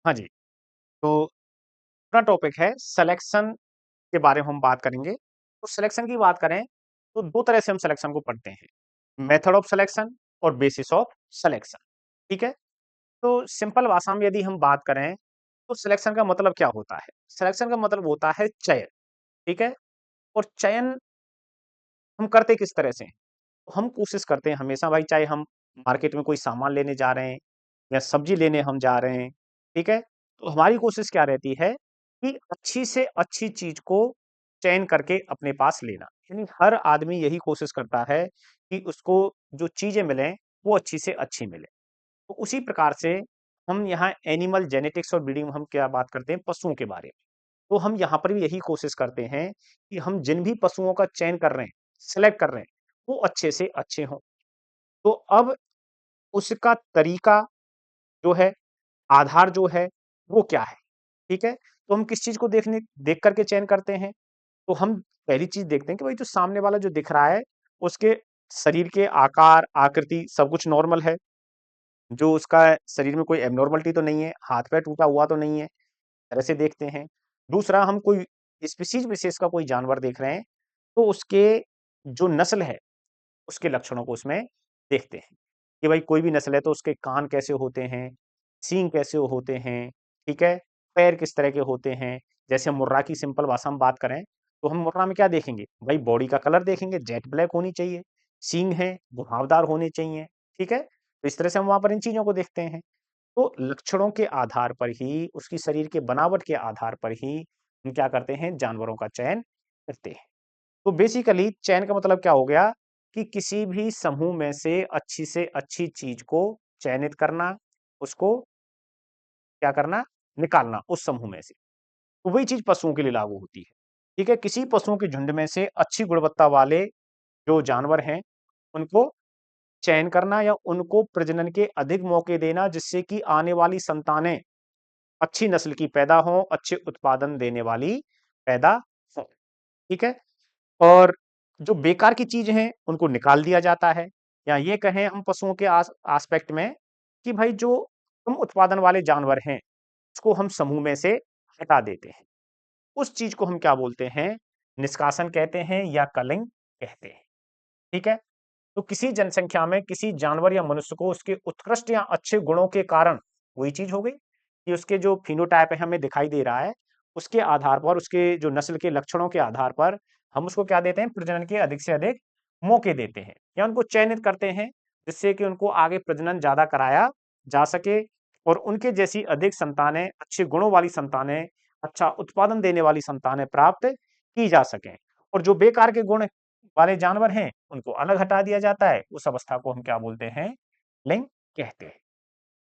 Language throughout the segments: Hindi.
हाँ जी, तो अपना टॉपिक है सिलेक्शन के बारे में हम बात करेंगे। तो सिलेक्शन की बात करें, तो 2 तरह से हम सिलेक्शन को पढ़ते हैं, मेथड ऑफ सिलेक्शन और बेसिस ऑफ सिलेक्शन, ठीक है? तो सिंपल भाषा में यदि हम बात करें, तो सिलेक्शन का मतलब क्या होता है? सिलेक्शन का मतलब होता है चयन, ठीक है? और चयन हम करते किस तरह से हैं? तो हम कोशिश करते हैं हमेशा भाई चाहे हम मार्केट में कोई सामान लेने जा रहे हैं या सब्जी लेने हम जा रहे हैं, ठीक है? तो हमारी कोशिश क्या रहती है कि अच्छी से अच्छी चीज़ को चयन करके अपने पास लेना। यानी हर आदमी यही कोशिश करता है कि उसको जो चीज़ें मिलें, वो अच्छी से अच्छी मिलें। तो उसी प्रकार से हम यहाँ एनिमल जेनेटिक्स और ब्रीडिंग में हम क्या बात करते हैं, पशुओं के बारे में। तो हम यहाँ पर भी यही कोशिश करते हैं कि हम जिन भी पशुओं का चयन कर रहे हैं, सेलेक्ट कर रहे हैं, वो अच्छे से अच्छे हों। तो अब उसका तरीका जो है, आधार जो है, वो क्या है? ठीक है? तो हम किस चीज़ को देख कर के चयन करते हैं? तो हम पहली चीज़ देखते हैं कि भाई जो सामने वाला जो दिख रहा है, उसके शरीर के आकार, आकृति सब कुछ नॉर्मल है। जो उसका शरीर में कोई एब्नॉर्मलिटी तो नहीं है, हाथ-पैर टूटा हुआ तो नहीं है, तरह से देखते हैं। दूसरा हम कोई स्पीशीज़ विशेष का कोई जानवर देख रहे हैं, तो उसके जो नस्ल है, उसके लक्षणों को उसमें देखते हैं, कि भाई कोई भी नस्ल है तो उसके कान कैसे होते हैं, सींग कैसे होते हैं, ठीक है? पैर किस तरह के होते हैं। जैसे हम मुर्रा की सिंपल भाषा में बात करें, तो हम मुर्रा में क्या देखेंगे? भाई बॉडी का कलर देखेंगे, जेट ब्लैक होनी चाहिए, सींग हैं, घुमावदार होने चाहिए, ठीक है? तो इस तरह से हम वहाँ पर इन चीज़ों को देखते हैं। तो लक्षणों के आधार पर ही, उसकी शरीर के बनावट के आधार पर ही हम क्या करते हैं, जानवरों का चयन करते हैं। तो बेसिकली चयन का मतलब क्या हो गया कि किसी भी समूह में से अच्छी चीज को चयनित करना, उसको क्या करना, निकालना उस समूह में से। तो वही चीज पशुओं के लिए लागू होती है। ठीक है, किसी पशुओं के झुंड में से अच्छी गुणवत्ता वाले जो जानवर हैं, उनको चयन करना या उनको प्रजनन के अधिक मौके देना, जिससे कि आने वाली संतानें अच्छी नस्ल की पैदा हो, अच्छे उत्पादन देने वाली पैदा हो। ठीक है, और जो बेकार की चीज़ हैं, उनको निकाल दिया जाता है। या ये कहें हम पशुओं के आस्पेक्ट में कि भाई जो कम उत्पादन वाले जानवर हैं, उसको हम समूह में से हटा देते हैं। उस चीज़ को हम क्या बोलते हैं? निष्कासन कहते हैं या कलिंग कहते हैं। ठीक है? तो किसी जनसंख्या में किसी जानवर या मनुष्य को उसके उत्कृष्ट या अच्छे गुणों के कारण वही चीज़ हो गई कि उसके जो फिनोटाइप है हमें दिखाई दे रहा है, उसके आधार पर, उसके जो नस्ल के लक्षणों के आधार पर हम उसको क्या देते हैं? प्रजनन के अधिक से अधिक मौके देते हैं या उनको चयनित करते हैं, जिससे कि उनको आगे प्रजनन ज़्यादा कराया जा सके और उनके जैसी अधिक संतानें, अच्छे गुणों वाली संतानें, अच्छा उत्पादन देने वाली संतानें प्राप्त की जा सकें। और जो बेकार के गुण वाले जानवर हैं, उनको अलग हटा दिया जाता है। उस अवस्था को हम क्या बोलते हैं? लिंग कहते हैं।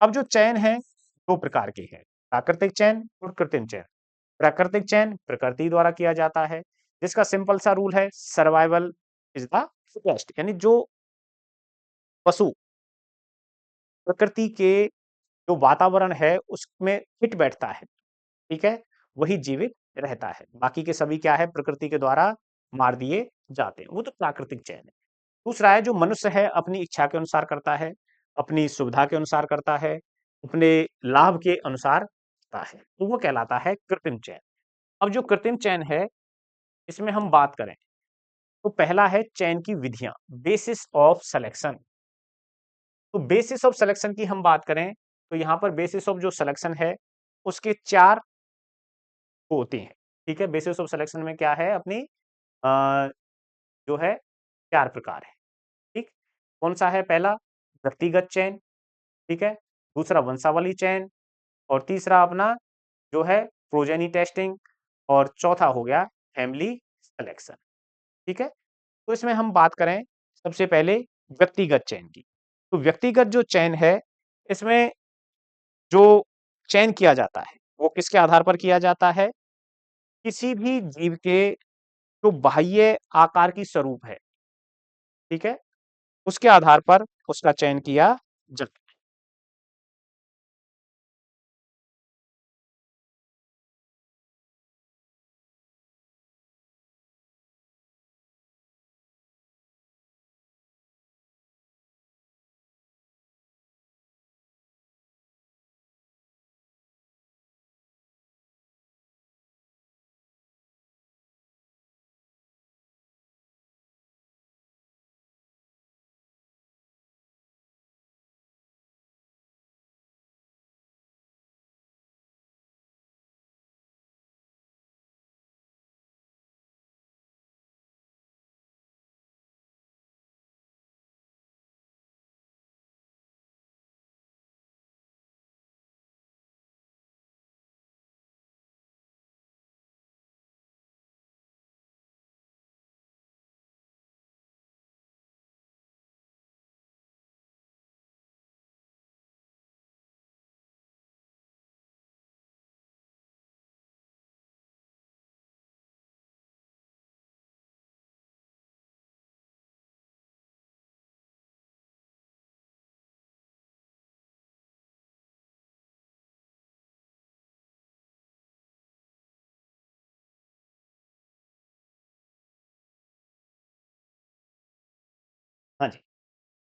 अब जो चयन है, 2 प्रकार के हैं, प्राकृतिक चयन और कृत्रिम चयन। प्राकृतिक चयन प्रकृति द्वारा किया जाता है, जिसका सिंपल सा रूल है सर्वाइवल इज़ द फिटेस्ट, यानी जो पशु प्रकृति के जो वातावरण है उसमें फिट बैठता है, ठीक है? वही जीवित रहता है। बाकी के सभी क्या है? प्रकृति के द्वारा मार दिए जाते हैं। वो तो प्राकृतिक चयन है। दूसरा है जो मनुष्य है अपनी इच्छा के अनुसार करता है, अपनी सुविधा के अनुसार करता है, अपने लाभ के अनुसार करता है, तो वो कहलाता है कृत्रिम चयन। अब जो कृत्रिम चयन है, इसमें हम बात करें, तो पहला है चयन की विधियाँ, बेसिस ऑफ सिलेक्शन। तो बेसिस ऑफ सिलेक्शन की हम बात करें, तो यहाँ पर बेसिस ऑफ जो सिलेक्शन है, उसके 4 होते हैं, ठीक है? बेसिस ऑफ सिलेक्शन में क्या है अपनी अ, जो है 4 प्रकार है, ठीक? कौन-सा है? पहला व्यक्तिगत चयन, ठीक है? दूसरा वंशावली चयन और तीसरा अपना जो है प्रोजेनी टेस्टिंग और चौथा हो गया फैमिली सिलेक्शन, ठीक है? तो इसमें हम बात करें सबसे पहले व्यक्तिगत चयन की। तो व्यक्तिगत जो चयन है, इसमें जो चयन किया जाता है, वो किसके आधार पर किया जाता है? किसी भी जीव के जो बाह्य आकार की स्वरूप है, ठीक है? उसके आधार पर उसका चयन किया जाता है।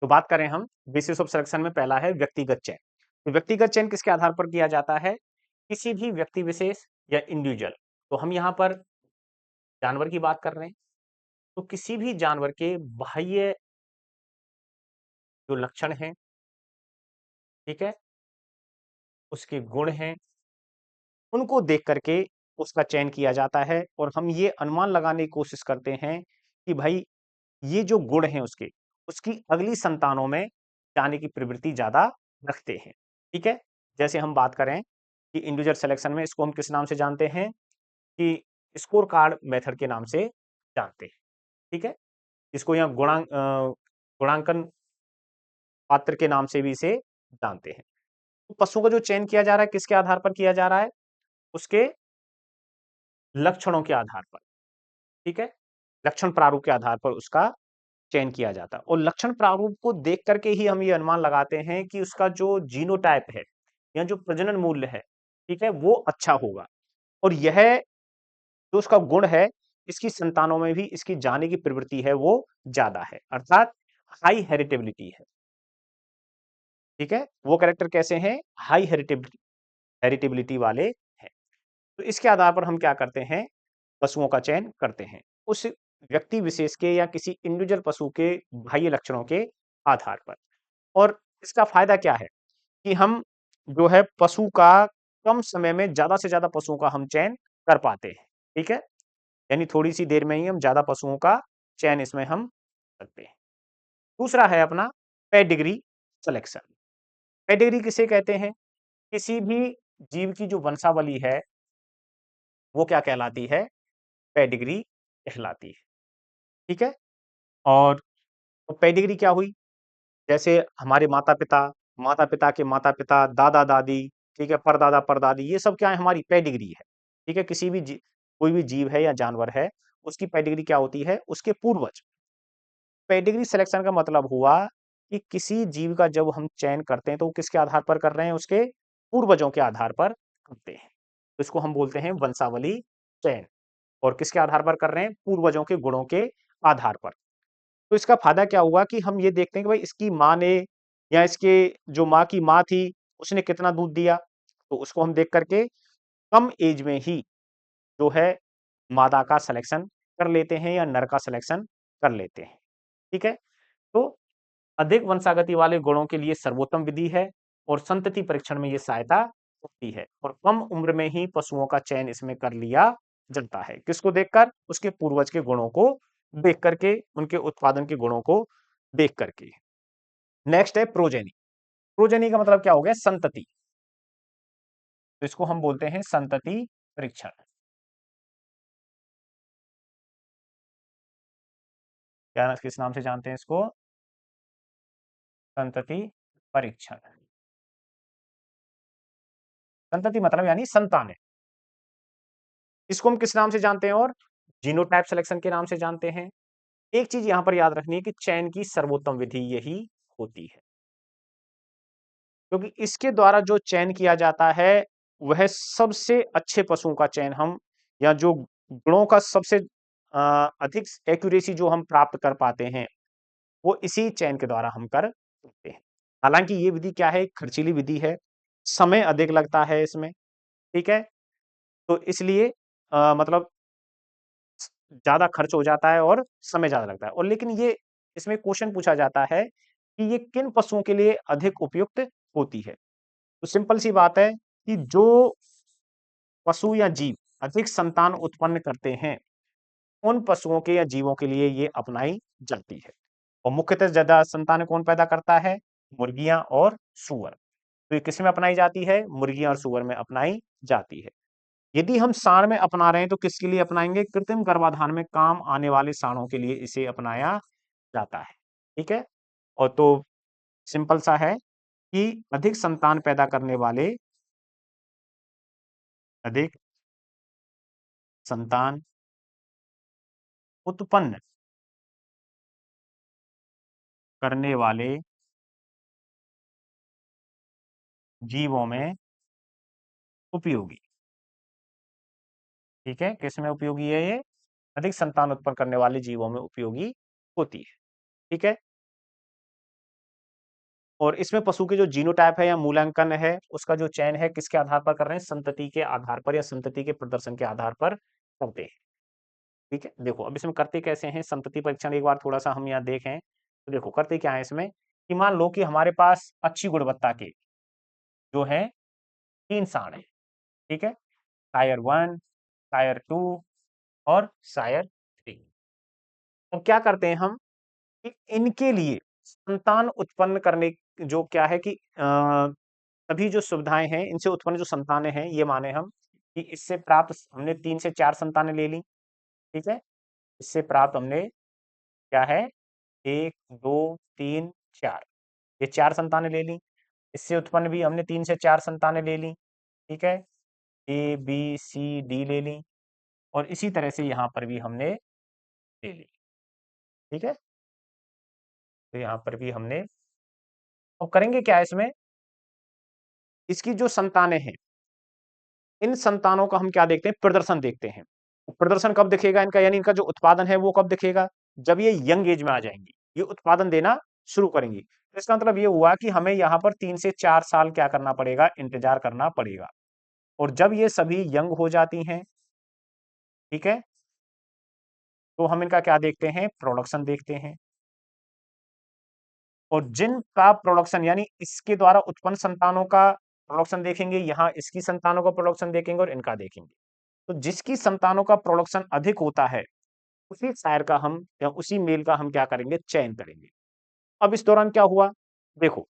तो बात करें हम बेसिस ऑफ सिलेक्शन में, पहला है व्यक्तिगत चयन। तो व्यक्तिगत चयन किसके आधार पर किया जाता है? किसी भी व्यक्ति विशेष या इंडिविजुअल, तो हम यहाँ पर जानवर की बात कर रहे हैं, तो किसी भी जानवर के बाह्य जो लक्षण हैं, ठीक है, उसके गुण हैं, उनको देख करके उसका चयन किया जाता है और हम ये अनुमान लगाने की कोशिश करते हैं कि भाई ये जो गुण हैं उसके, उसकी अगली संतानों में जाने की प्रवृत्ति ज्यादा रखते हैं। ठीक है, जैसे हम बात करें कि इंडिविजुअल सिलेक्शन में इसको हम किस नाम से जानते हैं, कि स्कोर कार्ड मेथड के नाम से जानते हैं। ठीक है, इसको यहाँ गुणांकन पात्र के नाम से भी इसे जानते हैं। तो पशुओं का जो चयन किया जा रहा है किसके आधार पर किया जा रहा है? उसके लक्षणों के आधार पर। ठीक है, लक्षण प्रारूप के आधार पर उसका चयन किया जाता है और लक्षण प्रारूप को देख करके ही हम ये अनुमान लगाते हैं कि उसका जो जीनोटाइप है या जो प्रजनन मूल्य है, ठीक है, वो अच्छा होगा और यह जो उसका गुण है, इसकी संतानों में भी इसकी जाने की प्रवृत्ति है वो ज्यादा है, अर्थात हाई हेरिटेबिलिटी है। ठीक है, वो कैरेक्टर कैसे हैं? हाई हेरिटेबिलिटी हेरिटेबिलिटी वाले हैं। तो इसके आधार पर हम क्या करते हैं? पशुओं का चयन करते हैं उस व्यक्ति विशेष के या किसी इंडिविजुअल पशु के बाह्य लक्षणों के आधार पर। और इसका फायदा क्या है कि हम जो है पशु का कम समय में ज्यादा से ज्यादा पशुओं का हम चयन कर पाते हैं। ठीक है, यानी थोड़ी सी देर में ही हम ज्यादा पशुओं का चयन इसमें हम करते हैं। दूसरा है अपना पेडिग्री सिलेक्शन। पेडिग्री किसे कहते हैं? किसी भी जीव की जो वंशावली है वो क्या कहलाती है? पेडिग्री कहलाती है। ठीक है, और पेडिग्री क्या हुई? जैसे हमारे माता-पिता, माता-पिता के माता-पिता, दादा-दादी, ठीक है, परदादा, परदादी, ये सब क्या है? हमारी पेडिग्री है। ठीक है, किसी भी कोई भी जीव है या जानवर है, उसकी पेडिग्री क्या होती है? उसके पूर्वज। पेडिग्री सिलेक्शन का मतलब हुआ कि किसी जीव का जब हम चयन करते हैं तो वो किसके आधार पर कर रहे हैं? उसके पूर्वजों के आधार पर करते हैं। तो इसको हम बोलते हैं वंशावली चयन। और किसके आधार पर कर रहे हैं? पूर्वजों के गुणों के आधार पर। तो इसका फायदा क्या हुआ कि हम ये देखते हैं कि भाई इसकी माँ ने या इसके जो माँ की माँ थी, उसने कितना दूध दिया, तो उसको हम देख करके कम एज में ही जो है मादा का सिलेक्शन कर लेते हैं या नर का सिलेक्शन कर लेते हैं। ठीक है, तो अधिक वंशागति वाले गुणों के लिए सर्वोत्तम विधि है और संतति परीक्षण में ये सहायता होती है और कम उम्र में ही पशुओं का चयन इसमें कर लिया जाता है। किसको देखकर? उसके पूर्वज के गुणों को देख करके, उनके उत्पादन के गुणों को देख करके। नेक्स्ट है प्रोजेनी। प्रोजेनी का मतलब क्या हो गया? संतति। तो इसको हम बोलते हैं संतति परीक्षण। क्या किस नाम से जानते हैं इसको? संतति परीक्षण। संतति मतलब यानी संतानें। इसको हम किस नाम से जानते हैं? और जीनोटाइप सिलेक्शन के नाम से जानते हैं। एक चीज यहां पर याद रखनी है कि चयन की सर्वोत्तम विधि यही होती है, क्योंकि इसके द्वारा जो चयन किया जाता है वह सबसे अच्छे पशुओं का चयन हम, या जो गुणों का सबसे अधिक एक्यूरेसी जो हम प्राप्त कर पाते हैं, वो इसी चयन के द्वारा हम कर सकते हैं। हालांकि ये विधि क्या है? खर्चीली विधि है, समय अधिक लगता है इसमें। ठीक है, तो इसलिए मतलब ज्यादा खर्च हो जाता है और समय ज्यादा लगता है। और लेकिन ये इसमें क्वेश्चन पूछा जाता है कि ये किन पशुओं के लिए अधिक उपयुक्त होती है? तो सिंपल सी बात है कि जो पशु या जीव अधिक संतान उत्पन्न करते हैं, उन पशुओं के या जीवों के लिए ये अपनाई जाती है। और मुख्यतः ज्यादा संतान कौन पैदा करता है? मुर्गियां और सूअर। तो ये किसमें अपनाई जाती है? मुर्गियां और सूअर में अपनाई जाती है। यदि हम सांड में अपना रहे हैं तो किसके लिए अपनाएंगे? कृत्रिम गर्भाधान में काम आने वाले सांडों के लिए इसे अपनाया जाता है। ठीक है, और तो सिंपल सा है कि अधिक संतान पैदा करने वाले, अधिक संतान उत्पन्न करने वाले जीवों में उपयोगी। ठीक है, किसमें उपयोगी है ये? अधिक संतान उत्पन्न करने वाले जीवों में उपयोगी होती है। ठीक है, और इसमें पशु के जो जीनोटाइप है या मूल्यांकन है, उसका जो चयन है किसके आधार पर कर रहे हैं? संतति के आधार पर या संतति के प्रदर्शन के आधार पर करते हैं। ठीक है, देखो अब इसमें करते कैसे हैं संतति परीक्षण, एक बार थोड़ा सा हम यहाँ देखें तो देखो करते क्या है इसमें कि मान लो कि हमारे पास अच्छी गुणवत्ता के जो है 3 सांड है। ठीक है, सायर 1, सायर 2 और सायर 3। अब क्या करते हैं हम कि इनके लिए संतान उत्पन्न करने जो क्या है कि सभी जो सुविधाएं हैं इनसे उत्पन्न जो संतानें हैं ये माने हम कि इससे प्राप्त हमने 3 से 4 संतानें ले ली। ठीक है, इससे प्राप्त हमने क्या है 1 2 3 4, ये 4 संतानें ले ली। इससे उत्पन्न भी हमने 3 से 4 संतानें ले ली। ठीक है, ए बी सी डी ले ली और इसी तरह से यहाँ पर भी हमने ले ली। ठीक है, तो यहाँ पर भी हमने अब करेंगे क्या इसमें, इसकी जो संतानें हैं इन संतानों का हम क्या देखते हैं? प्रदर्शन देखते हैं। प्रदर्शन कब दिखेगा इनका, यानी इनका जो उत्पादन है वो कब दिखेगा? जब ये यंग एज में आ जाएंगी, ये उत्पादन देना शुरू करेंगी। तो इसका मतलब ये हुआ कि हमें यहाँ पर 3 से 4 साल क्या करना पड़ेगा? इंतजार करना पड़ेगा। और जब ये सभी यंग हो जाती हैं, ठीक है, तो हम इनका क्या देखते हैं? प्रोडक्शन देखते हैं। और जिनका प्रोडक्शन यानी इसके द्वारा उत्पन्न संतानों का प्रोडक्शन देखेंगे, यहाँ इसकी संतानों का प्रोडक्शन देखेंगे और इनका देखेंगे। तो जिसकी संतानों का प्रोडक्शन अधिक होता है उसी सायर का हम या उसी मेल का हम क्या करेंगे? चयन करेंगे। अब इस दौरान क्या हुआ? देखो,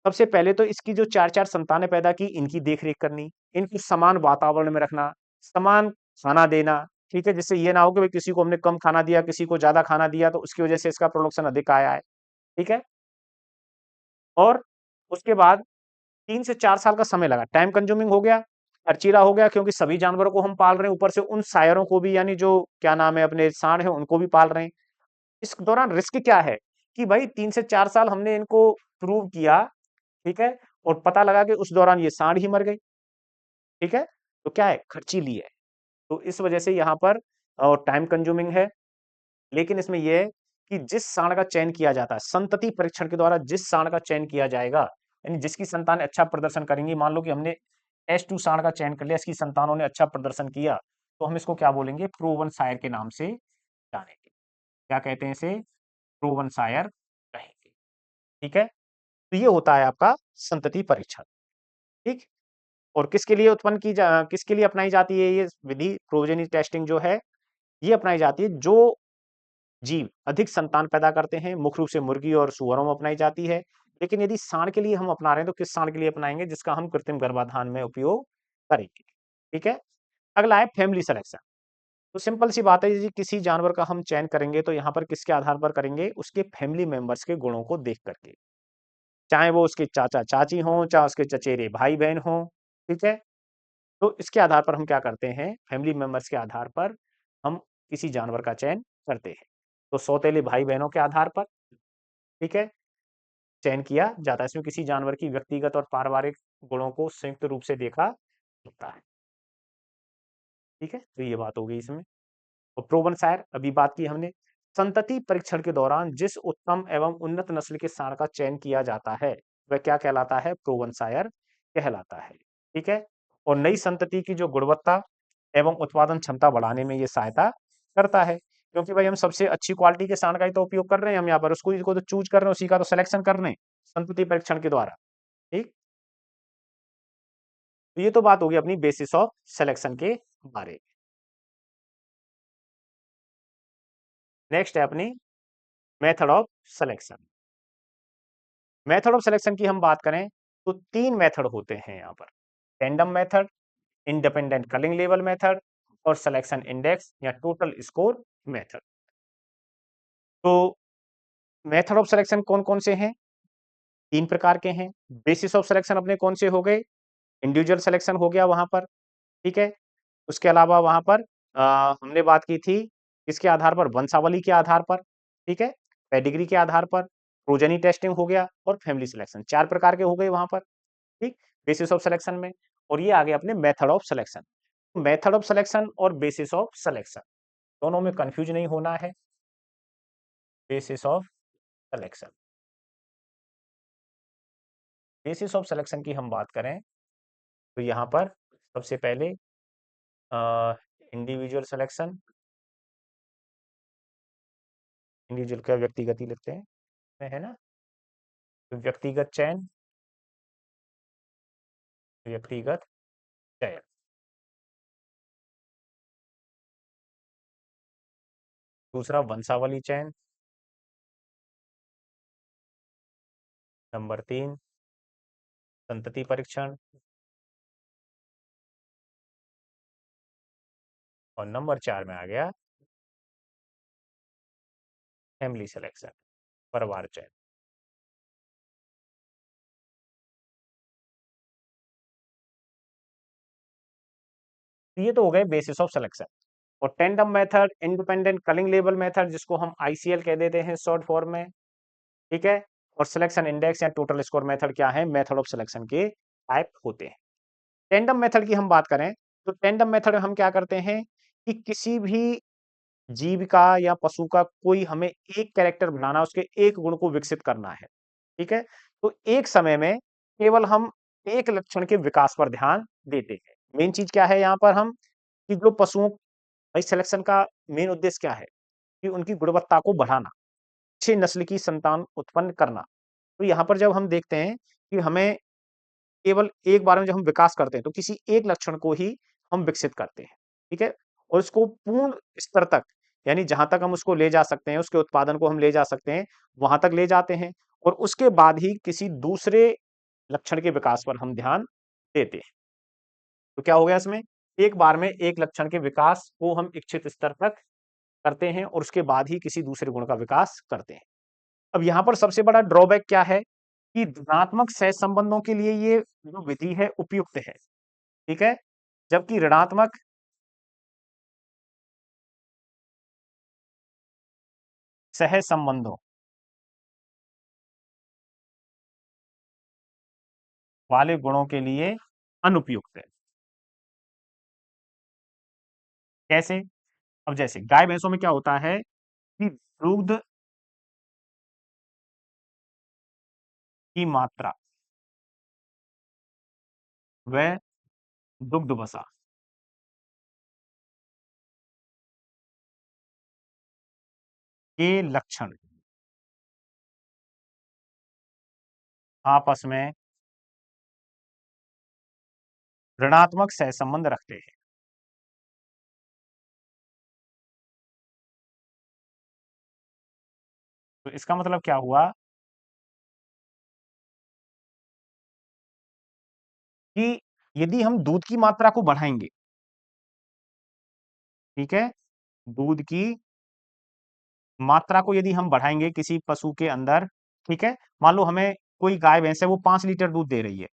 सबसे पहले तो इसकी जो 4-4 संतानें पैदा की, इनकी देख-रेख करनी, इनको समान वातावरण में रखना, समान खाना देना, ठीक है? जिससे ये ना हो कि भाई किसी को हमने कम खाना दिया, किसी को ज़्यादा खाना दिया, तो उसकी वजह से इसका प्रोडक्शन अधिक आया है, ठीक है? और उसके बाद 3 से 4 साल का समय लगा, टाइम कंज्यूमिंग हो गया, खर्चीला हो गया क्योंकि सभी जानवरों को हम पाल रहे हैं, ऊपर से उन सायरों को भी यानी जो क्या नाम है अपने सांड हैं, उनको भी पाल रहे हैं। इस दौरान रिस्क क्या है कि भाई 3 से 4 साल हमने इनको प्रूव किया, ठीक है? और पता लगा कि उस दौरान ये सांड ही मर गई, ठीक है? तो क्या है? खर्चीली है। तो इस वजह से यहाँ पर टाइम कंज्यूमिंग है, लेकिन इसमें ये है कि जिस सांड का चयन किया जाता है, संतति परीक्षण के द्वारा जिस सांड का चयन किया जाएगा, यानी जिसकी संतान अच्छा प्रदर्शन करेंगी, मान लो कि हमने S2 सांड का चयन कर लिया, इसकी संतानों ने अच्छा प्रदर्शन किया, तो हम इसको क्या बोलेंगे? प्रूवन सायर के नाम से जानेंगे। क्या कहते हैं इसे? प्रूवन सायर कहेंगे, ठीक है? तो ये होता है आपका संतति परीक्षण, ठीक? और किसके लिए अपनाई जाती है ये विधि प्रोजेनी टेस्टिंग जो है, ये अपनाई जाती है जो जीव अधिक संतान पैदा करते हैं, मुख्य रूप से मुर्गी और सूअरों में अपनाई जाती है। लेकिन यदि सांड के लिए हम अपना रहे हैं, तो किस सांड के लिए अपनाएंगे? जिसका हम कृत्रिम गर्भाधान में उपयोग करेंगे, ठीक है? अगला है फैमिली सिलेक्शन। तो सिंपल सी बात है, यदि किसी जानवर का हम चयन करेंगे, तो यहाँ पर किसके आधार पर करेंगे? उसके फैमिली मेंबर्स के गुणों को देख करके। चाहे वो उसके चाचा-चाची हों, चाहे उसके चचेरे भाई-बहन हों, ठीक है? तो इसके आधार पर हम क्या करते हैं? फैमिली मेंबर्स के आधार पर हम किसी जानवर का चयन करते हैं। तो सौतेले भाई-बहनों के आधार पर, ठीक है? चयन किया जाता है। इसमें किसी जानवर की व्यक्तिगत और पारिवारिक गुणों को संयुक्त रूप से देखा जाता है। ठीक है? तो ये बात हो गई इसमें। और प्रोवन सायर अभी बात की हमने। संतति परीक्षण के दौरान जिस उत्तम एवं उन्नत नस्ल के सांड का चयन किया जाता है, वह क्या कहलाता है? प्रोवन सायर कहलाता है। ठीक है? और नई संतति की जो गुणवत्ता एवं उत्पादन क्षमता बढ़ाने में ये सहायता करता है। क्योंकि भाई हम सबसे अच्छी क्वालिटी के सांड का ही तो उपयोग कर रहे हैं हम यहाँ पर, उसको ही को तो चूज़ कर रहे हैं, उसी का तो सिलेक्शन कर रहे हैं, संतति परीक्षण के द्वारा। ठीक? तो ये तो बात होगी अपनी बेसिस ऑफ सिलेक्शन के बारे में। नेक्स्ट है अपनी method of selection. Method of selection की हम बात करें तो 3 मेथड होते हैं यहाँ पर। Tandem method, independent culling level method और सिलेक्शन इंडेक्स या टोटल स्कोर मेथड। तो मेथड ऑफ सिलेक्शन कौन-कौन से हैं? 3 प्रकार के हैं। बेसिस ऑफ सिलेक्शन अपने कौन से हो गए? इंडिविजुअल सिलेक्शन हो गया वहाँ पर, ठीक है? उसके अलावा वहाँ पर हमने बात की थी किसके आधार पर? वंशावली के आधार पर, ठीक है? पेडिग्री के आधार पर, प्रोजेनी टेस्टिंग हो गया और फैमिली सिलेक्शन। 4 प्रकार के हो गए वहाँ पर, ठीक? बेसिस ऑफ सिलेक्शन में। और ये आ गए अपने method of selection. Method of selection और बेसिस ऑफ सिलेक्शन दोनों में कन्फ्यूज नहीं होना है। Basis of selection. Basis of selection की हम बात करें तो यहाँ पर सबसे पहले इंडिविजुअल सिलेक्शन, इंडिविजुअल का व्यक्तिगत ही लिखते हैं, है ना, तो व्यक्तिगत चयन, व्यक्तिगत चयन। दूसरा वंशावली चयन। नंबर 3 संतति परीक्षण। और नंबर 4 में आ गया फैमिली सिलेक्शन, परिवार चयन। ये तो हो गए बेसिस ऑफ सिलेक्शन। और टेंडम मेथड, इंडिपेंडेंट कलिंग लेबल मेथड, जिसको हम आईसीएल कह देते हैं शॉर्ट फॉर्म में, ठीक है। और सिलेक्शन इंडेक्स या टोटल स्कोर मेथड क्या है, मेथड ऑफ सिलेक्शन के टाइप होते हैं। टेंडम मेथड की हम बात करें तो टेंडम मेथड में हम क्या करते हैं कि किसी भी जीव का या पशु का कोई हमें एक कैरेक्टर बनाना, उसके एक गुण को विकसित करना है, ठीक है। तो एक समय में केवल हम एक लक्षण के विकास पर ध्यान देते हैं। मेन चीज क्या है यहाँ पर हम, कि जो पशुओं, भाई सिलेक्शन का मेन उद्देश्य क्या है कि उनकी गुणवत्ता को बढ़ाना, अच्छी नस्ल की संतान उत्पन्न करना। तो यहाँ पर जब हम देखते हैं कि हमें केवल एक बार में जब हम विकास करते हैं तो किसी एक लक्षण को ही हम विकसित करते हैं, ठीक है। और उसको पूर्ण स्तर तक, यानी जहां तक हम उसको ले जा सकते हैं, उसके उत्पादन को हम ले जा सकते हैं, वहां तक ले जाते हैं। और उसके बाद ही किसी दूसरे लक्षण के विकास पर हम ध्यान देते हैं। तो क्या हो गया इसमें, एक बार में एक लक्षण के विकास को हम इच्छित स्तर तक करते हैं और उसके बाद ही किसी दूसरे गुण का विकास करते हैं। अब यहाँ पर सबसे बड़ा ड्रॉबैक क्या है कि धनात्मक सहसंबंधों के लिए ये जो विधि है उपयुक्त है, ठीक है, जबकि ऋणात्मक सहसंबंधों वाले गुणों के लिए अनुपयुक्त है। कैसे? अब जैसे गाय भैंसों में क्या होता है कि दूध की मात्रा व दुग्ध वसा के लक्षण आपस में ऋणात्मक सहसंबंध रखते हैं। तो इसका मतलब क्या हुआ कि यदि हम दूध की मात्रा को बढ़ाएंगे, ठीक है, दूध की मात्रा को यदि हम बढ़ाएंगे किसी पशु के अंदर, ठीक है, मान लो हमें कोई गाय भैंस है वो 5 लीटर दूध दे रही है।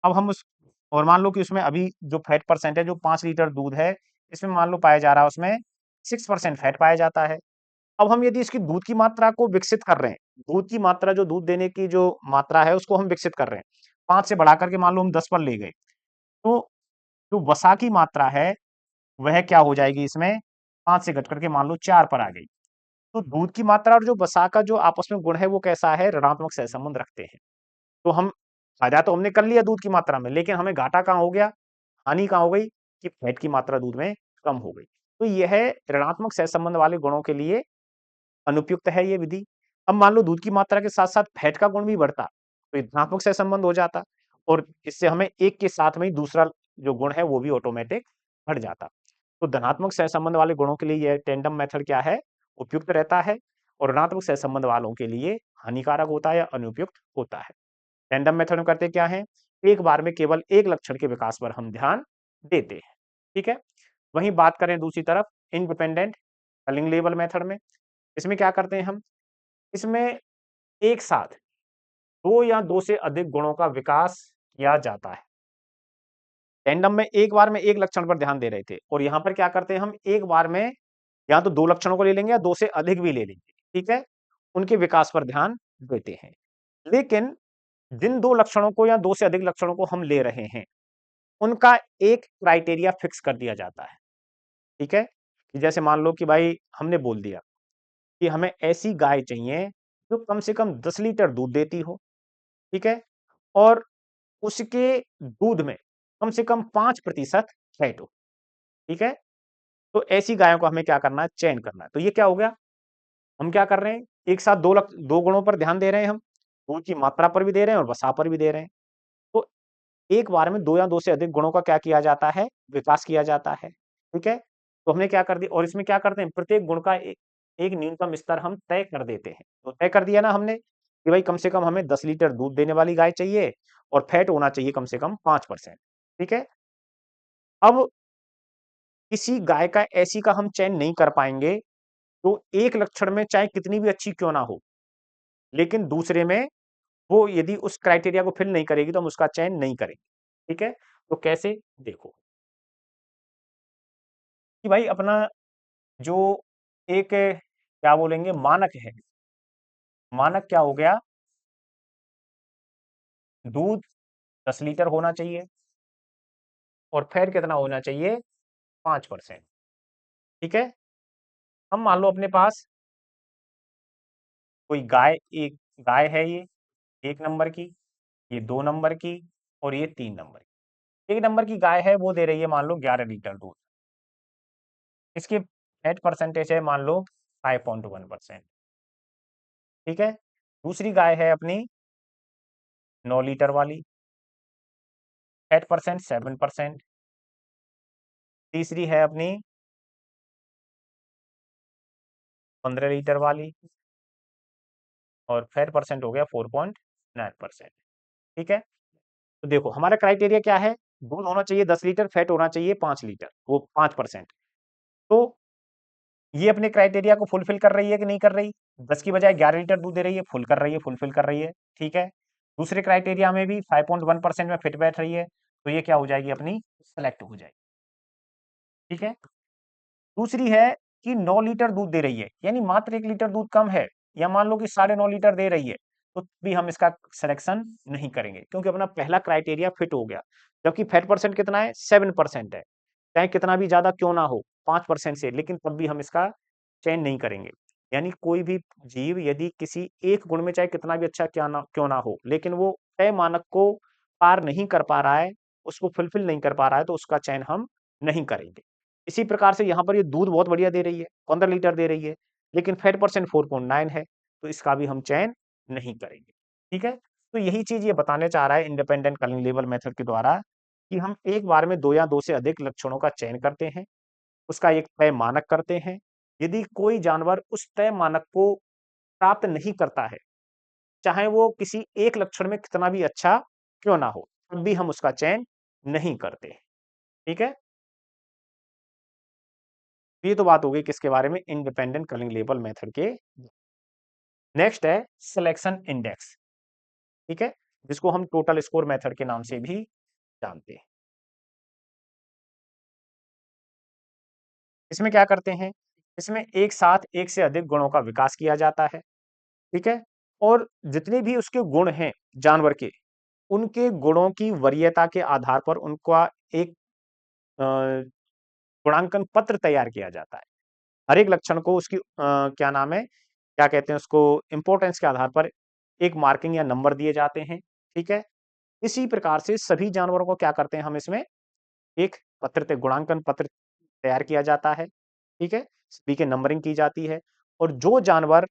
अब हम उस, और मान लो कि उसमें अभी जो फैट परसेंट है, जो 5 लीटर दूध है, इसमें मान लो पाया जा रहा है उसमें 6% फैट पाया जाता है। अब हम यदि इसकी दूध की मात्रा को विकसित कर रहे हैं, दूध की मात्रा, जो दूध देने की जो मात्रा है उसको हम विकसित कर रहे हैं, 5 से बढ़ा करके मान लो हम 10 पर ले गए, तो जो वसा की मात्रा है वह क्या हो जाएगी इसमें, 5 से घट करके मान लो 4 पर आ गई। तो दूध की मात्रा और जो वसा का जो आपस में गुण है वो कैसा है, ऋणात्मक सहसंबंध रखते हैं। तो हम फायदा तो हमने कर लिया दूध की मात्रा में, लेकिन हमें घाटा कहाँ हो गया, हानि कहाँ हो गई, कि फैट की मात्रा दूध में कम हो गई। तो यह ऋणात्मक सहसंबंध वाले गुणों के लिए अनुपयुक्त है ये विधि। अब मान लो दूध की मात्रा के साथ साथ फैट का गुण भी बढ़ता, तो ये धनात्मक सहसंबंध हो जाता, और इससे हमें एक के साथ में ही दूसरा जो गुण है वो भी ऑटोमेटिक बढ़ जाता। तो धनात्मक सहसंबंध वाले गुणों के लिए यह टेंडम मेथड क्या है, उपयुक्त रहता है, और ऋणात्मक सहसंबंध वालों के लिए हानिकारक होता है या अनुपयुक्त होता है। टेंडम मेथड में करते क्या है, एक बार में केवल एक लक्षण के विकास पर हम ध्यान देते हैं, ठीक है। वहीं बात करें दूसरी तरफ इंडिपेंडेंट कलिंग लेबल मेथड में, इसमें क्या करते हैं हम, इसमें एक साथ दो या दो से अधिक गुणों का विकास किया जाता है। टेंडम में एक बार में एक लक्षण पर ध्यान दे रहे थे, और यहां पर क्या करते हैं हम, एक बार में या तो दो लक्षणों को ले लेंगे या दो से अधिक भी ले लेंगे, ठीक है, उनके विकास पर ध्यान देते हैं। लेकिन जिन दो लक्षणों को या दो से अधिक लक्षणों को हम ले रहे हैं, उनका एक क्राइटेरिया फिक्स कर दिया जाता है, ठीक है। कि जैसे मान लो कि भाई हमने बोल दिया कि हमें ऐसी गाय चाहिए जो कम से कम 10 लीटर दूध देती हो, ठीक है, और उसके दूध में कम से कम 5% फैट हो। ठीक है, तो ऐसी गायों को हमें क्या करना है, चयन करना है। तो ये क्या हो गया, हम क्या कर रहे हैं, एक साथ दो गुणों पर ध्यान दे रहे हैं हम, दूध की मात्रा पर भी दे रहे हैं और वसा पर भी दे रहे हैं। तो एक बार में दो या दो से अधिक गुणों का क्या किया जाता है, विकास किया जाता है। ठीक है, तो हमने क्या कर दिया, और इसमें क्या करते हैं, प्रत्येक गुण का एक न्यूनतम स्तर हम तय कर देते हैं। तो तय कर दिया ना हमने कि भाई कम से कम हमें 10 लीटर दूध देने वाली गाय चाहिए और फैट होना चाहिए कम से कम 5%। ठीक है, अब किसी गाय का ऐसी का हम चयन नहीं कर पाएंगे तो एक लक्षण में चाहे कितनी भी अच्छी क्यों ना हो, लेकिन दूसरे में वो यदि उस क्राइटेरिया को फिल नहीं करेगी तो हम उसका चयन नहीं करेंगे। ठीक है, तो कैसे, देखो कि भाई अपना जो एक क्या बोलेंगे मानक है, मानक क्या हो गया, दूध 10 लीटर होना चाहिए और फैट कितना होना चाहिए, 5%। ठीक है, हम मान लो अपने पास कोई गाय, एक गाय है ये 1 नंबर की, ये 2 नंबर की और ये 3 नंबर की। 1 नंबर की गाय है वो दे रही है मान लो 11 लीटर दूध, इसकी फैट परसेंटेज है मान लो 5.1%। ठीक है, दूसरी गाय है अपनी 9 लीटर वाली, फैट परसेंट 7%। तीसरी है अपनी 15 लीटर वाली और फैट परसेंट हो गया 4.9%। ठीक है, तो देखो हमारा क्राइटेरिया क्या है, दूध होना चाहिए 10 लीटर, फैट होना चाहिए 5 लीटर, वो 5%। तो ये अपने क्राइटेरिया को फुलफिल कर रही है कि नहीं कर रही, 10 की बजाय 11 लीटर दूध दे रही है, फुल कर रही है, फुलफिल कर रही है। ठीक है, दूसरे क्राइटेरिया में भी 5.1% में फिट बैठ रही है, तो ये क्या हो जाएगी, अपनी सेलेक्ट हो जाएगी। ठीक है, दूसरी है कि 9 लीटर दूध दे रही है, यानी मात्र 1 लीटर दूध कम है, या मान लो कि 9.5 लीटर दे रही है, तो भी हम इसका सिलेक्शन नहीं करेंगे क्योंकि अपना पहला क्राइटेरिया फिट हो गया। जबकि फैट परसेंट कितना है, 7% है, चाहे कितना भी ज्यादा क्यों ना हो 5% से, लेकिन तब भी हम इसका चयन नहीं करेंगे। यानी कोई भी जीव यदि किसी एक गुण में चाहे कितना भी अच्छा क्या ना क्यों ना हो, लेकिन वो तय मानक को पार नहीं कर पा रहा है, उसको फुलफिल नहीं कर पा रहा है, तो उसका चयन हम नहीं करेंगे। इसी प्रकार से यहाँ पर ये दूध बहुत बढ़िया दे रही है, 15 लीटर दे रही है, लेकिन फैट परसेंट 4.9 है, तो इसका भी हम चयन नहीं करेंगे। ठीक है, तो यही चीज ये बताने चाह रहा है इंडिपेंडेंट कलिंग लेबल मेथड के द्वारा कि हम एक बार में दो या दो से अधिक लक्षणों का चयन करते हैं, उसका एक तय मानक करते हैं। यदि कोई जानवर उस तय मानक को प्राप्त नहीं करता है, चाहे वो किसी एक लक्षण में कितना भी अच्छा क्यों ना हो, तब भी हम उसका चयन नहीं करते। ठीक है, ये तो बात हो गई किसके बारे में, इंडिपेंडेंट कलिंग लेबल मेथड के। नेक्स्ट है सिलेक्शन इंडेक्स। ठीक है, जिसको हम टोटल स्कोर मेथड के नाम से भी जानते हैं। इसमें क्या करते हैं, इसमें एक साथ एक से अधिक गुणों का विकास किया जाता है। ठीक है, और जितने भी उसके गुण हैं जानवर के, उनके गुणों की वरीयता के आधार पर उनका एक गुणांकन पत्र तैयार किया जाता है। हर एक लक्षण को उसकी क्या नाम है, क्या कहते हैं उसको, इंपॉर्टेंस के आधार पर एक मार्किंग या नंबर दिए जाते हैं। ठीक है, इसी प्रकार से सभी जानवरों को क्या करते हैं हम, इसमें एक पत्र गुणांकन पत्र तैयार किया जाता है। ठीक है, सभी की नंबरिंग की जाती है और जो जानवर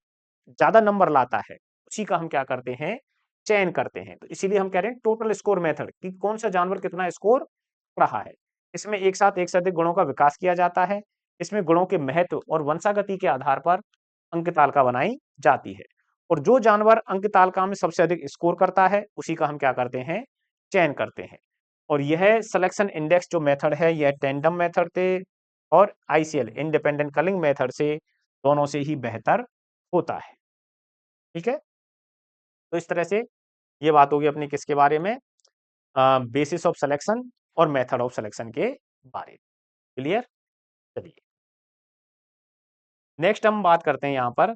ज्यादा नंबर लाता है उसी का हम क्या करते हैं, चयन करते हैं। तो इसीलिए हम कह रहे हैं टोटल स्कोर मेथड कि कौन सा जानवर कितना स्कोर रहा है। इसमें एक साथ एक से अधिक गुणों का विकास किया जाता है। इसमें गुणों के महत्व और वंशागति के आधार पर अंक तालिका बनाई जाती है और जो जानवर अंक तालिका में सबसे अधिक स्कोर करता है उसी का हम क्या करते हैं, चयन करते हैं। और यह सिलेक्शन इंडेक्स जो मेथड है यह टेंडम मेथड से और आईसीएल इंडिपेंडेंट कलिंग मेथड से दोनों से ही बेहतर होता है। ठीक है, तो इस तरह से ये बात होगी अपनी किसके बारे में, बेसिस ऑफ सिलेक्शन और मेथड ऑफ सिलेक्शन के बारे में। क्लियर, चलिए नेक्स्ट हम बात करते हैं यहां पर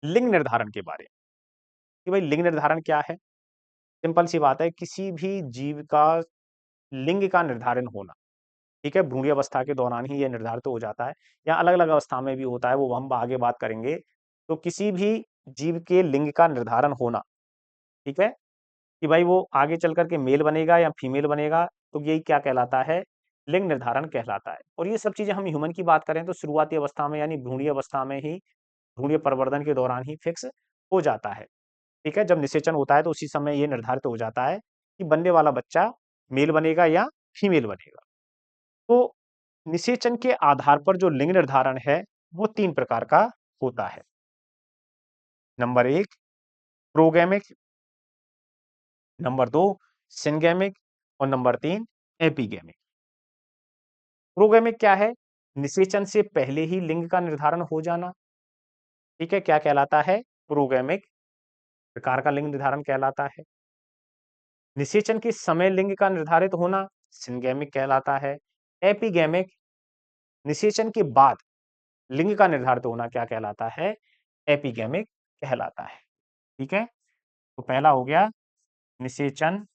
लिंग निर्धारण के बारे में कि भाई लिंग निर्धारण क्या है। सिंपल सी बात है, किसी भी जीव का लिंग का निर्धारण होना। ठीक है, भ्रूण अवस्था के दौरान ही यह निर्धारित तो हो जाता है या अलग अलग अवस्था में भी होता है, वो हम आगे बात करेंगे। तो किसी भी जीव के लिंग का निर्धारण होना, ठीक है, कि भाई वो आगे चल कर के मेल बनेगा या फीमेल बनेगा, तो यही क्या कहलाता है, लिंग निर्धारण कहलाता है। और ये सब चीजें हम ह्यूमन की बात करें तो शुरुआती अवस्था में यानी भ्रूणीय अवस्था में ही, भ्रूणीय प्रवर्धन के दौरान ही फिक्स हो जाता है। ठीक है, जब निषेचन होता है तो उसी समय ये निर्धारित हो जाता है कि बनने वाला बच्चा मेल बनेगा या फीमेल बनेगा। तो निषेचन के आधार पर जो लिंग निर्धारण है वो 3 प्रकार का होता है। नंबर 1 प्रोगैमिक, नंबर 2 सिनगैमिक और नंबर 3 एपिगैमिक। प्रोगैमिक क्या है? निषेचन से पहले ही लिंग का निर्धारण हो जाना। ठीक है, क्या कहलाता है? प्रोगैमिक प्रकार का लिंग निर्धारण कहलाता है। निषेचन के समय लिंग का निर्धारित होना सिनगैमिक कहलाता है। एपिगैमिक निषेचन के बाद लिंग का निर्धारित होना क्या कहलाता है? एपिगैमिक कहलाता है। ठीक है, तो पहला हो गया निषेचन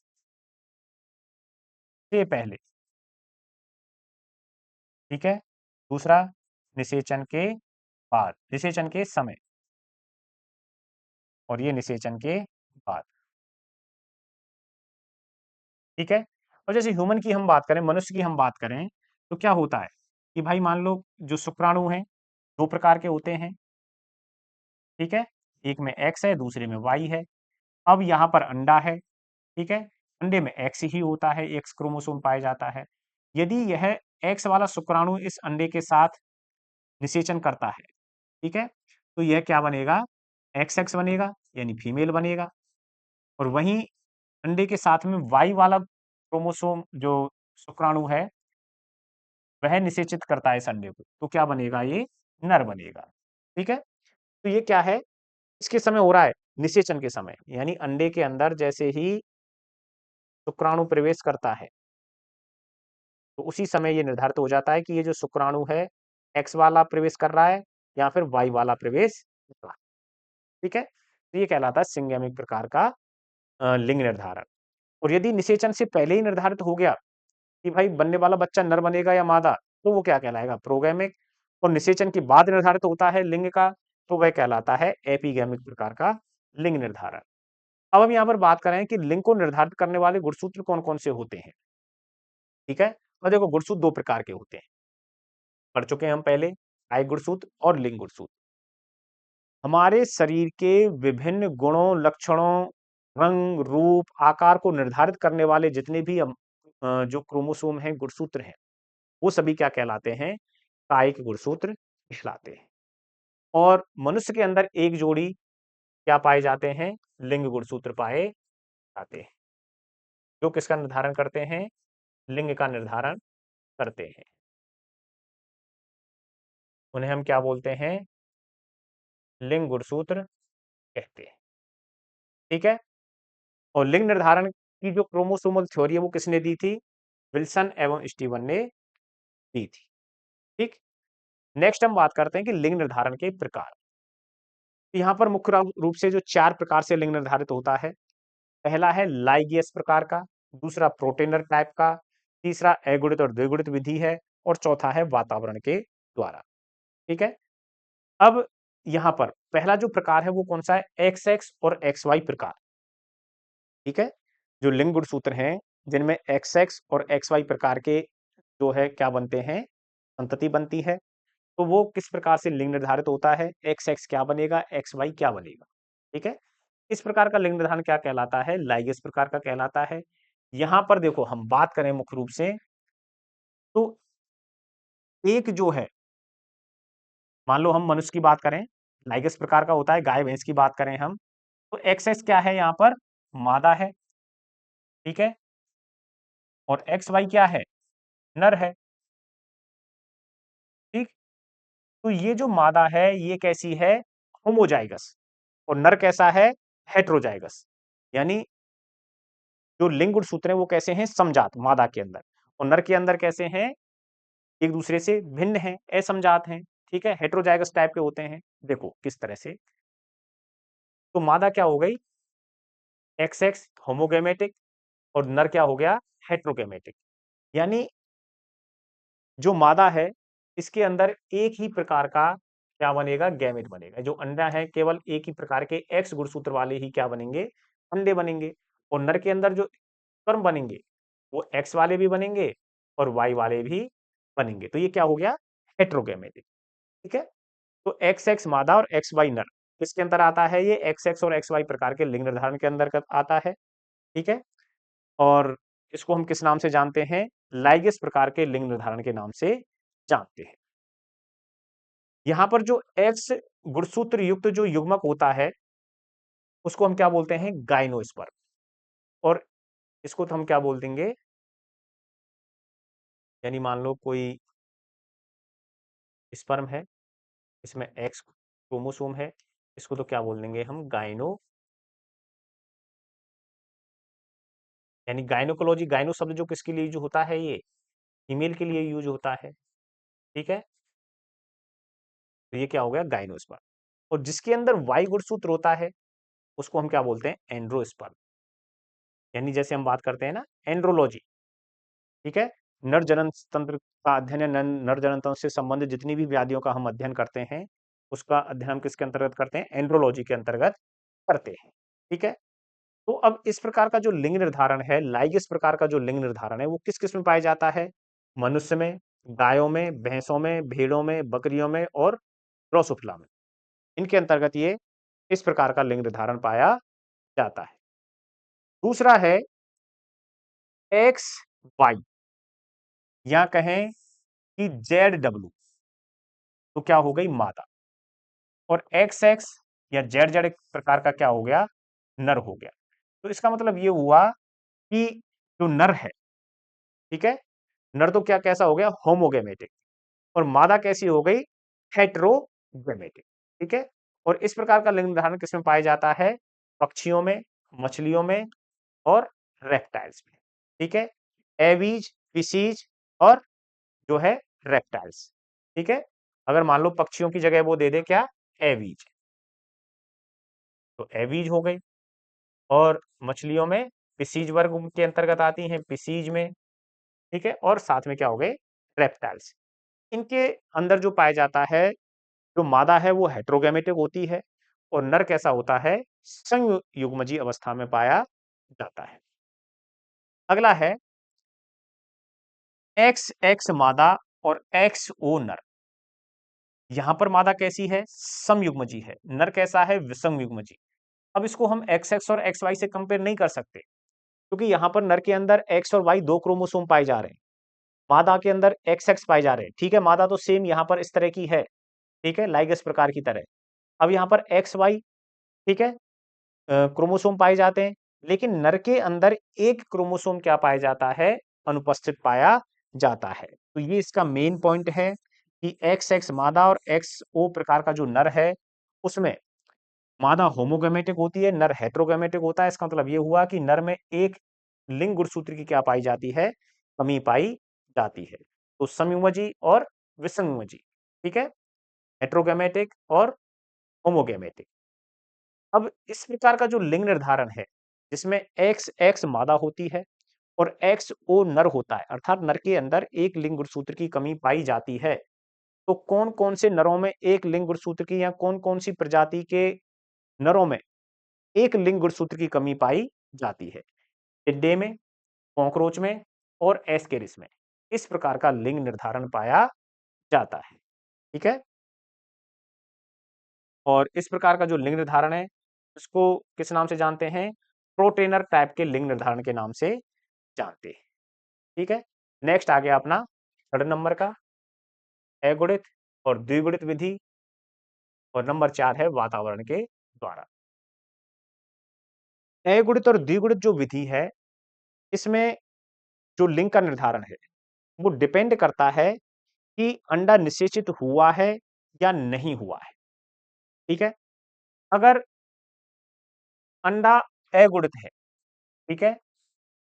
से पहले। ठीक है, दूसरा निषेचन के बाद, निषेचन के समय, और ये निषेचन के बाद। ठीक है, और जैसे ह्यूमन की हम बात करें, मनुष्य की हम बात करें, तो क्या होता है कि भाई मान लो जो शुक्राणु हैं 2 प्रकार के होते हैं। ठीक है, एक में एक्स है, दूसरे में वाई है। अब यहाँ पर अंडा है। ठीक है, अंडे में एक्स ही होता है, एक्स क्रोमोसोम पाया जाता है। यदि यह एक्स वाला शुक्राणु इस अंडे के साथ निषेचन करता है, ठीक है, तो यह क्या बनेगा? एक्स एक्स बनेगा, यानी फीमेल बनेगा। और वहीं अंडे के साथ में वाई वाला क्रोमोसोम जो शुक्राणु है, वह निषेचित करता है इस अंडे को, तो क्या बनेगा? ये नर बनेगा। ठीक है, तो ये क्या है? इसके समय हो रहा है निषेचन के समय, यानी अंडे के अंदर जैसे ही शुक्राणु प्रवेश करता है, तो उसी समय ये निर्धारित हो जाता है कि ये जो शुक्राणु है, एक्स वाला प्रवेश कर रहा है या फिर वाई वाला प्रवेश कर रहा है। ठीक है, तो ये कहलाता है सिंगैमिक प्रकार का लिंग निर्धारण। और यदि निषेचन से पहले ही निर्धारित हो गया कि भाई बनने वाला बच्चा नर बनेगा या मादा, तो वो क्या कहलाएगा? प्रोगैमिक। और निषेचन के बाद निर्धारित होता है लिंग का, तो वह कहलाता है एपिगैमिक प्रकार का लिंग निर्धारण। अब हम यहाँ पर बात करें कि लिंग को निर्धारित करने वाले गुणसूत्र कौन-कौन से होते हैं। ठीक है, और देखो गुणसूत्र 2 प्रकार के होते हैं, पढ़ चुके हैं हम पहले, कायिक गुणसूत्र और लिंग गुणसूत्र। हमारे शरीर के विभिन्न गुणों, लक्षणों, रंग, रूप, आकार को निर्धारित करने वाले जितने भी जो क्रोमोसोम हैं, गुणसूत्र हैं, वो सभी क्या कहलाते हैं? कायिक गुणसूत्र कहलाते हैं। और मनुष्य के अंदर एक जोड़ी क्या पाए जाते हैं? लिंग गुणसूत्र पाए जाते हैं, जो किसका निर्धारण करते हैं? लिंग का निर्धारण करते हैं। उन्हें हम क्या बोलते हैं? लिंग गुणसूत्र कहते हैं। ठीक है, और लिंग निर्धारण की जो क्रोमोसोमल थ्योरी है वो किसने दी थी? विल्सन एवं स्टीवन ने दी थी। ठीक, नेक्स्ट हम बात करते हैं कि लिंग निर्धारण के प्रकार। यहाँ पर मुख्य रूप से जो 4 प्रकार से लिंग निर्धारित होता है। पहला है लाइगियस प्रकार का, दूसरा प्रोटेनर टाइप का, तीसरा अगुणित और द्विगुणित विधि है, और चौथा है वातावरण के द्वारा। ठीक है, अब यहाँ पर पहला जो प्रकार है वो कौन सा है? एक्स एक्स और एक्स वाई प्रकार। ठीक है, जो लिंग गुणसूत्र हैं जिनमें एक्स एक्स और एक्स वाई प्रकार के जो है क्या बनते हैं? संतति बनती है। तो वो किस प्रकार से लिंग निर्धारित होता है? एक्स एक्स क्या बनेगा, एक्स वाई क्या बनेगा। ठीक है, इस प्रकार का लिंग निर्धारण क्या कहलाता है? लाइगेस प्रकार का कहलाता है। यहां पर देखो हम बात करें मुख्य रूप से, तो एक जो है, मान लो हम मनुष्य की बात करें, लाइगेस प्रकार का होता है। गाय भैंस की बात करें हम, तो एक्स एक्स क्या है? यहाँ पर मादा है। ठीक है, और एक्स वाई क्या है? नर है। ठीक, तो ये जो मादा है ये कैसी है? होमोजाइगस। और नर कैसा है? हेट्रोजाइगस। यानी जो लिंग गुणसूत्र हैं वो कैसे हैं? समजात, मादा के अंदर। और नर के अंदर कैसे हैं? एक दूसरे से भिन्न हैं, असमजात हैं। ठीक है, हेट्रोजाइगस टाइप के होते हैं। देखो किस तरह से, तो मादा क्या हो गई? एक्स एक्स होमोगैमेटिक, और नर क्या हो गया? हेट्रोगैमेटिक। यानी जो मादा है इसके अंदर एक ही प्रकार का क्या बनेगा? गैमेट बनेगा। जो अंडा है केवल एक ही प्रकार के एक्स गुणसूत्र वाले ही क्या बनेंगे? अंडे बनेंगे। और नर के अंदर जो स्पर्म बनेंगे वो एक्स वाले भी बनेंगे और वाई वाले भी बनेंगे। तो ये क्या हो गया? हेट्रोगैमेटिक। ठीक है, तो एक्स एक्स मादा और एक्स वाई नर किसके अंदर आता है? ये एक्स एक्स और एक्स वाई प्रकार के लिंग निर्धारण के अंदर आता है। ठीक है, और इसको हम किस नाम से जानते हैं? लाइगेस प्रकार के लिंग निर्धारण के नाम से जानते हैं। यहां पर जो एक्स गुणसूत्र युक्त जो युग्मक होता है उसको हम क्या बोलते हैं? गाइनोस्पर्म। और इसको तो हम क्या बोल देंगे? यानी मान लो कोई स्पर्म है, इसमें एक्स क्रोमोसोम है, इसको तो क्या बोल देंगे हम? गाइनो। यानी गायनोकोलॉजी, गायनो शब्द जो किसके लिए यूज होता है? ये फीमेल के लिए यूज होता है। ठीक है, तो ये क्या हो गया? गायनोस्पर्म। और जिसके अंदर वाई गुणसूत्र होता है उसको हम क्या बोलते हैं? एंड्रोस्पर्म। यानी जैसे हम बात करते हैं ना एंड्रोलॉजी, ठीक है, नर जनन तंत्र का अध्ययन या नर जनन तंत्र से संबंधित जितनी भी व्याधियों का हम अध्ययन करते हैं उसका अध्ययन हम किसके अंतर्गत करते हैं? एंड्रोलॉजी के अंतर्गत करते हैं। ठीक है, तो अब इस प्रकार का जो लिंग निर्धारण है, लाइगेस प्रकार का जो लिंग निर्धारण है वो किस किस में पाया जाता है? मनुष्य में, गायों में, भैंसों में, भेड़ों में, बकरियों में और ड्रोसोफिला में। इनके अंतर्गत ये इस प्रकार का लिंग निर्धारण पाया जाता है। दूसरा है एक्स वाई, या कहें कि जेड डब्ल्यू, तो क्या हो गई? मादा। और एक्स एक्स या जेड जेड प्रकार का क्या हो गया? नर हो गया। तो इसका मतलब ये हुआ कि जो नर है, ठीक है, नर तो क्या कैसा हो गया? होमोगेमेटिक। और मादा कैसी हो गई? हेट्रोगेमेटिक। ठीक है, और इस प्रकार का लिंग निर्धारण किसमें पाया जाता है? पक्षियों में, मछलियों में और रेप्टाइल्स में। ठीक है, एवीज, फिशीज और जो है रेप्टाइल्स। ठीक है, अगर मान लो पक्षियों की जगह वो दे दे क्या? एवीज, तो एवीज हो गई। और मछलियों में फिशीज वर्ग के अंतर्गत आती हैं, फिशीज में। ठीक है, और साथ में क्या हो गए? रेप्टाइल्स। इनके अंदर जो पाया जाता है, जो मादा है वो हेट्रोगैमेटिक होती है और नर कैसा होता है? संयुग्मजी अवस्था में पाया जाता है। अगला है एक्स एक्स मादा और एक्स ओ नर। यहां पर मादा कैसी है? समयुग्मजी है। नर कैसा है? विषम युग्मजी। अब इसको हम एक्स एक्स और एक्स वाई से कंपेयर नहीं कर सकते क्योंकि यहां पर नर के अंदर एक्स और वाई दो क्रोमोसोम पाए जा रहे हैं, मादा के अंदर एक्स एक्स पाए जा रहे हैं। ठीक है, मादा तो सेम यहां पर इस तरह की है, ठीक है, लाइगस प्रकार की तरह। अब यहाँ पर एक्स वाई, ठीक है, क्रोमोसोम पाए जाते हैं, लेकिन नर के अंदर एक क्रोमोसोम क्या पाया जाता है? अनुपस्थित पाया जाता है। तो ये इसका मेन पॉइंट है कि एक्स एक्स मादा और एक्स ओ प्रकार का जो नर है उसमें मादा होमोगैमेटिक होती है, नर हेट्रोगैमेटिक होता है। इसका मतलब ये हुआ कि नर में एक लिंग गुणसूत्र की क्या पाई जाती है? कमी पाई जाती है। तो समयुग्मजी और विषमयुग्मजी, ठीक है, हेट्रोगैमेटिक और होमोगैमेटिक। अब इस प्रकार का जो लिंग निर्धारण है जिसमें एक्स एक्स मादा होती है और एक्स ओ नर होता है, अर्थात नर के अंदर एक लिंग गुणसूत्र की कमी पाई जाती है, तो कौन कौन से नरों में एक लिंग गुणसूत्र की या कौन कौन सी प्रजाति के नरों में एक लिंग गुणसूत्र की कमी पाई जाती है? टिड्डे में, कॉकरोच में और एस्केरिस में इस प्रकार का लिंग निर्धारण पाया जाता है। ठीक है, और इस प्रकार का जो लिंग निर्धारण है उसको किस नाम से जानते हैं? प्रोटेनर टाइप के लिंग निर्धारण के नाम से जानते हैं। ठीक है, नेक्स्ट आ गया अपना थर्ड नंबर का अगुणित और द्विगुणित विधि, और नंबर 4 है वातावरण के द्वारा। अगुणित और द्विगुणित जो विधि है इसमें जो लिंग का निर्धारण है वो डिपेंड करता है कि अंडा निषेचित हुआ है या नहीं हुआ है। ठीक है, अगर अंडा अगुणित है, ठीक है,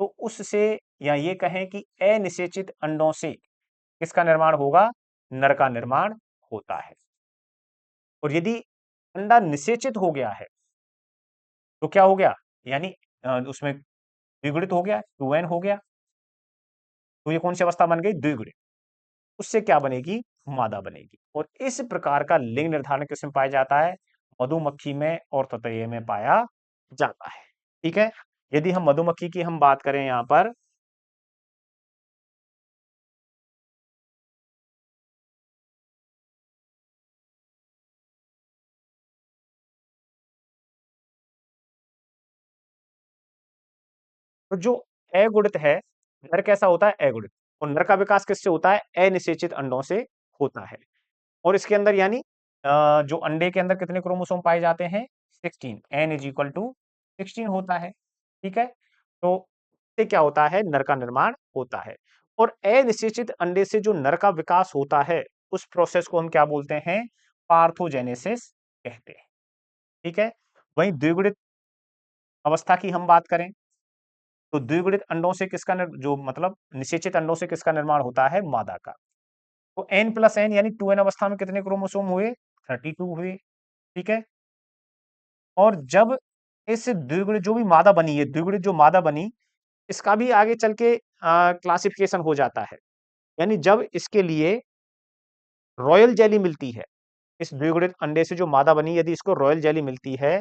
तो उससे या ये कहें कि अनिषेचित अंडों से किसका निर्माण होगा? नर का निर्माण होता है। और यदि अंडा निषेचित हो गया है तो क्या हो गया? यानी उसमें द्विगुणित हो गया, 2n हो गया, तो ये कौन सी अवस्था बन गई? द्विगुणित। उससे क्या बनेगी? मादा बनेगी। और इस प्रकार का लिंग निर्धारण किसमें पाया जाता है? मधुमक्खी में और ततैये में पाया जाता है। ठीक है, यदि हम मधुमक्खी की हम बात करें यहाँ पर, तो जो अगुणित है, नर कैसा होता है? अगुणित। और नर का विकास किससे होता है? अनिषेचित अंडों से होता है। और इसके अंदर यानी जो अंडे के अंदर कितने क्रोमोसोम पाए जाते हैं? 16। n इज इक्वल टू 16 होता है। ठीक है, तो इससे क्या होता है? नर का निर्माण होता है। और अनिषेचित अंडे से जो नर का विकास होता है, उस प्रोसेस को हम क्या बोलते हैं? पार्थोजेनेसिस कहते हैं। ठीक है, वहीं द्विगुणित अवस्था की हम बात करें, तो द्विगुणित अंडों से किसका जो मतलब निषेचित अंडों से किसका निर्माण होता है? मादा का। तो n प्लस एन यानी 2n अवस्था में कितने क्रोमोसोम हुए? 32 हुए। ठीक है, और जब इस द्विगुणित जो भी मादा बनी है, द्विगुणित जो मादा बनी, इसका भी आगे चल के क्लासिफिकेशन हो जाता है। यानी जब इसके लिए रॉयल जेली मिलती है, इस द्विगुणित अंडे से जो मादा बनी, यदि इसको रॉयल जेली मिलती है,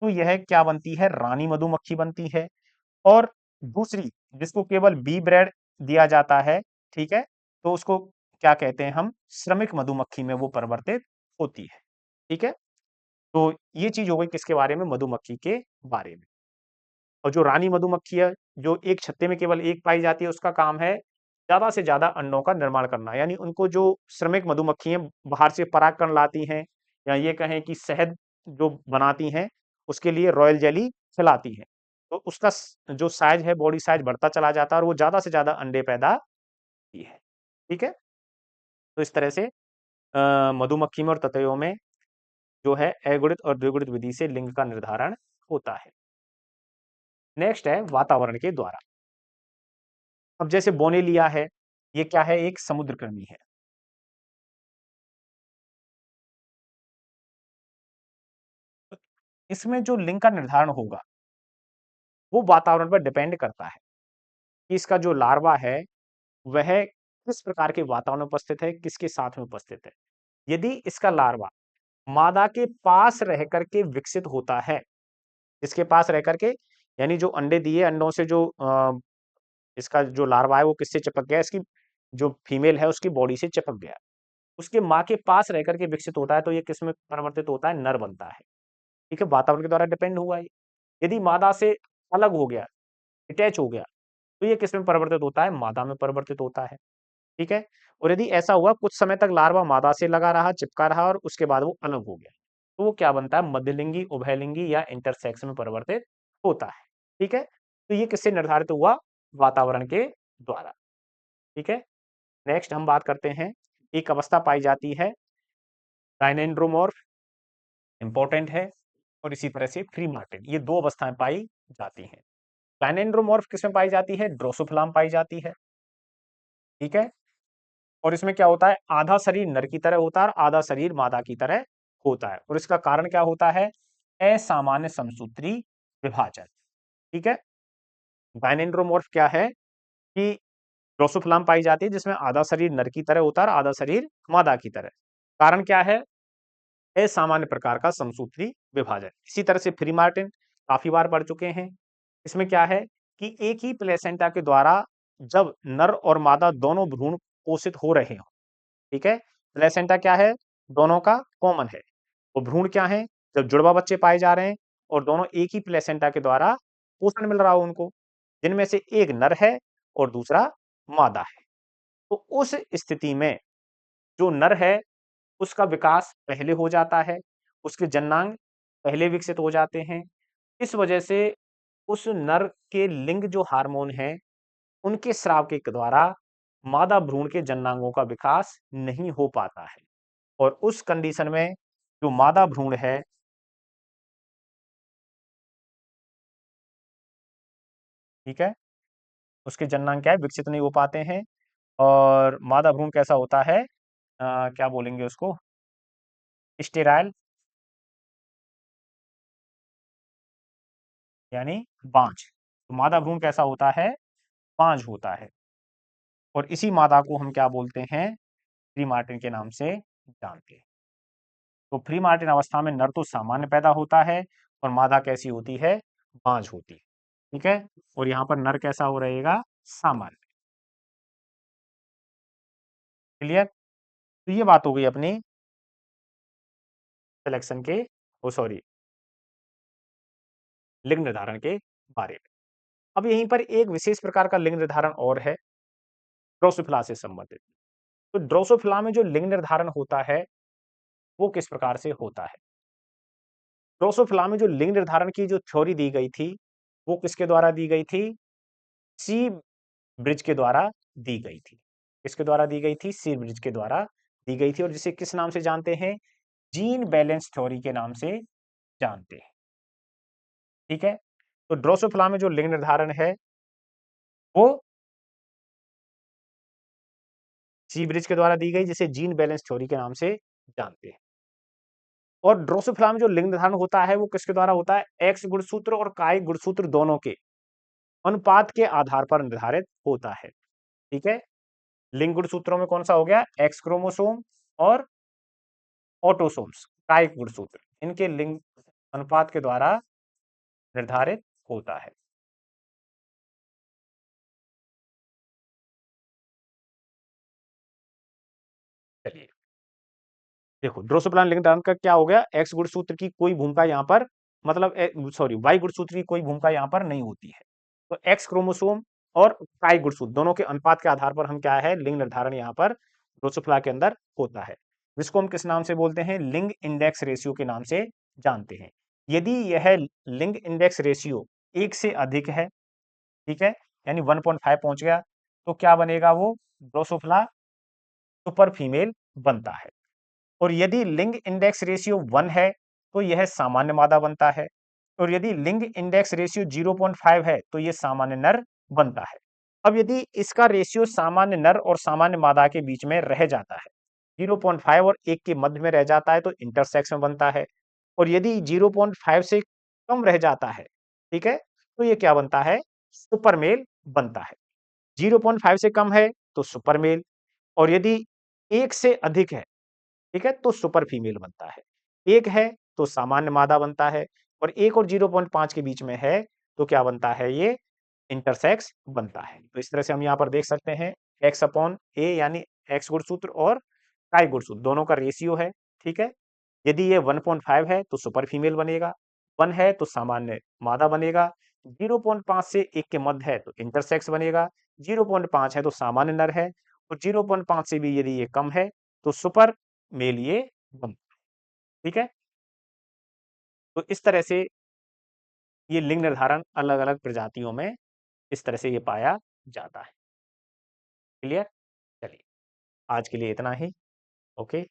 तो यह क्या बनती है? रानी मधुमक्खी बनती है। और दूसरी, जिसको केवल बी ब्रेड दिया जाता है, ठीक है, तो उसको क्या कहते हैं हम? श्रमिक मधुमक्खी में वो परिवर्तित होती है। ठीक है, तो ये चीज हो गई किसके बारे में? मधुमक्खी के बारे में। और जो रानी मधुमक्खी है, जो एक छत्ते में केवल एक पाई जाती है, उसका काम है ज्यादा से ज्यादा अंडों का निर्माण करना। यानी उनको जो श्रमिक मधुमक्खी हैं बाहर से परागकण लाती हैं, या ये कहें कि शहद जो बनाती हैं, उसके लिए रॉयल जेली खिलाती हैं। तो उसका जो साइज है, बॉडी साइज बढ़ता चला जाता है, और वो ज्यादा से ज्यादा अंडे पैदा करती है। ठीक है, तो इस तरह से मधुमक्खी में और ततैयों में जो है अगुणित और द्विगुणित विधि से लिंग का निर्धारण होता है। नेक्स्ट है वातावरण के द्वारा। अब जैसे बोनेलिया है, ये क्या है? एक समुद्रकृमि है। तो इसमें जो लिंग का निर्धारण होगा, वो वातावरण पर डिपेंड करता है कि इसका जो लार्वा है, वह किस प्रकार के वातावरण में उपस्थित है, किसके साथ में उपस्थित है। यदि इसका लार्वा मादा के पास रह करके विकसित होता है, इसके पास रह करके, यानी जो अंडे दिए, अंडों से जो इसका जो लार्वा है वो किससे चिपक गया? इसकी जो फीमेल है उसकी बॉडी से चिपक गया, उसके माँ के पास रह करके विकसित होता है, तो ये किस में परिवर्तित होता है? नर बनता है। ठीक है, वातावरण के द्वारा डिपेंड हुआ है। यदि मादा से अलग हो गया, अटैच हो गया, तो ये किस में परिवर्तित होता है? मादा में परिवर्तित होता है। ठीक है, और यदि ऐसा हुआ कुछ समय तक लार्वा मादा से लगा रहा, चिपका रहा, और उसके बाद वो अलग हो गया, तो वो क्या बनता है? मध्यलिंगी, उभयलिंगी या इंटरसेक्स में परिवर्तित होता है। ठीक है, तो ये किससे निर्धारित हुआ? वातावरण के द्वारा। ठीक है, नेक्स्ट हम बात करते हैं, एक अवस्था पाई जाती है गायनेंड्रोमॉर्फ, इंपॉर्टेंट है। और इसी तरह से फ्री मार्टिन, ये दो अवस्थाएं पाई जाती हैं। गायनेंड्रोमॉर्फ किसमें पाई जाती है? ड्रोसोफिला में पाई जाती है। ठीक है, और इसमें क्या होता है? आधा शरीर नर की तरह होता है और आधा शरीर मादा की तरह होता है। और इसका कारण क्या होता है? असामान्य समसूत्री विभाजन। ठीक है, गायनेंड्रोमॉर्फ क्या है कि ड्रोसोफिला में पाई जाती है, जिसमें आधा शरीर नर की तरह होता है और आधा शरीर मादा की तरह। कारण क्या है? असामान्य प्रकार का समसूत्री विभाजन। इसी तरह से फ्री मार्टिन काफी बार पढ़ चुके हैं। इसमें क्या है कि एक ही प्लेसेंटा के द्वारा जब नर और मादा दोनों भ्रूण पोषित हो रहे हो, ठीक है, प्लेसेंटा क्या है? दोनों का कॉमन है। वो भ्रूण क्या है? जब जुड़वा बच्चे पाए जा रहे हैं और दोनों एक ही प्लेसेंटा के द्वारा पोषण मिल रहा हो उनको, जिनमें से एक नर है और दूसरा मादा है। तो उस स्थिति में जो नर है, उसका विकास पहले हो जाता है, उसके जननांग पहले विकसित हो जाते हैं। इस वजह से उस नर के लिंग जो हार्मोन हैं, उनके स्राव के द्वारा मादा भ्रूण के जननांगों का विकास नहीं हो पाता है। और उस कंडीशन में जो मादा भ्रूण है, ठीक है, उसके जननांग क्या है? विकसित नहीं हो पाते हैं। और मादा भ्रूण कैसा होता है? क्या बोलेंगे उसको? स्टेराइल, यानी बांझ। तो मादा भ्रूण कैसा होता है? बांझ होता है। और इसी मादा को हम क्या बोलते हैं? प्री मार्टिन के नाम से जानते हैं। तो प्री मार्टिन अवस्था में नर तो सामान्य पैदा होता है और मादा कैसी होती है? बांझ होती है। ठीक है, और यहाँ पर नर कैसा हो रहेगा, सामान्य। क्लियर? तो ये बात हो गई अपनी सिलेक्शन के, ओ सॉरी, लिंग निर्धारण के बारे में। अब यहीं पर एक विशेष प्रकार का लिंग निर्धारण और है, ड्रोसोफिला से संबंधित। तो ड्रोसोफिला में जो लिंग निर्धारण होता है वो किस प्रकार से होता है? ड्रोसोफिला में जो लिंग निर्धारण की जो थ्योरी दी गई थी वो किसके द्वारा दी गई थी? सी ब्रिज के द्वारा दी गई थी। किसके द्वारा दी गई थी? सी ब्रिज के द्वारा दी गई थी, और जिसे किस नाम से जानते हैं? जीन बैलेंस थ्योरी के नाम से जानते हैं। ठीक है, तो ड्रोसोफिला में जो लिंग निर्धारण है वो सी ब्रिज के द्वारा दी गई, जिसे जीन बैलेंस थ्योरी के नाम से जानते हैं। और ड्रोसोफिला में जो लिंग निर्धारण होता है वो किसके द्वारा होता है? एक्स गुणसूत्र और काई गुणसूत्र दोनों के अनुपात के आधार पर निर्धारित होता है। ठीक है, लिंग गुणसूत्रों में कौन सा हो गया? एक्स क्रोमोसोम और ऑटोसोम्स, काई गुणसूत्र, इनके लिंग अनुपात के द्वारा निर्धारित होता है। चलिए देखो, ड्रोसोफिला लिंग निर्धारण का क्या हो गया? एक्स गुणसूत्र की कोई भूमिका यहाँ पर, मतलब सॉरी, वाई गुणसूत्र की कोई भूमिका यहाँ पर नहीं होती है। तो एक्स क्रोमोसोम और काई गुणसूत्र दोनों के अनुपात के आधार पर हम क्या है, लिंग निर्धारण यहाँ पर ड्रोसोफिला के अंदर होता है, जिसको हम किस नाम से बोलते हैं? लिंग इंडेक्स रेशियो के नाम से जानते हैं। यदि यह लिंग इंडेक्स रेशियो एक से अधिक है, ठीक है, यानी 1.5 पहुंच गया, तो क्या बनेगा? वो ड्रोसोफिला सुपर फीमेल बनता है। और यदि लिंग इंडेक्स रेशियो 1 है तो यह सामान्य मादा बनता है, और यदि लिंग इंडेक्स रेशियो 0.5 है तो यह सामान्य नर बनता है। अब यदि इसका रेशियो सामान्य नर और सामान्य मादा के बीच में रह जाता है, 0.5 और 1 के मध्य में रह जाता है, तो इंटरसेक्स में बनता है। और यदि 0.5 से कम रह जाता है, ठीक है, तो ये क्या बनता है? सुपर मेल बनता है। 0.5 से कम है तो सुपर मेल, और यदि 1 से अधिक है, ठीक है, तो सुपर फीमेल बनता है। 1 है तो सामान्य मादा बनता है, और 1 और 0.5 के बीच में है तो क्या बनता है? ये इंटरसेक्स बनता है। तो इस तरह से हम यहाँ पर देख सकते हैं एक्स अपॉन ए, यानी एक्स गुणसूत्र और काई गुणसूत्र दोनों का रेशियो है। ठीक है, यदि ये 1.5 है तो सुपर फीमेल बनेगा, 1 है तो सामान्य मादा बनेगा, 0.5 से 1 के मध्य है तो इंटरसेक्स बनेगा, 0.5 है तो सामान्य नर है, और 0.5 से भी यदि ये कम है तो सुपर मेल ये बनता है। ठीक है, तो इस तरह से ये लिंग निर्धारण अलग अलग प्रजातियों में इस तरह से ये पाया जाता है। क्लियर? चलिए, आज के लिए इतना ही। ओके।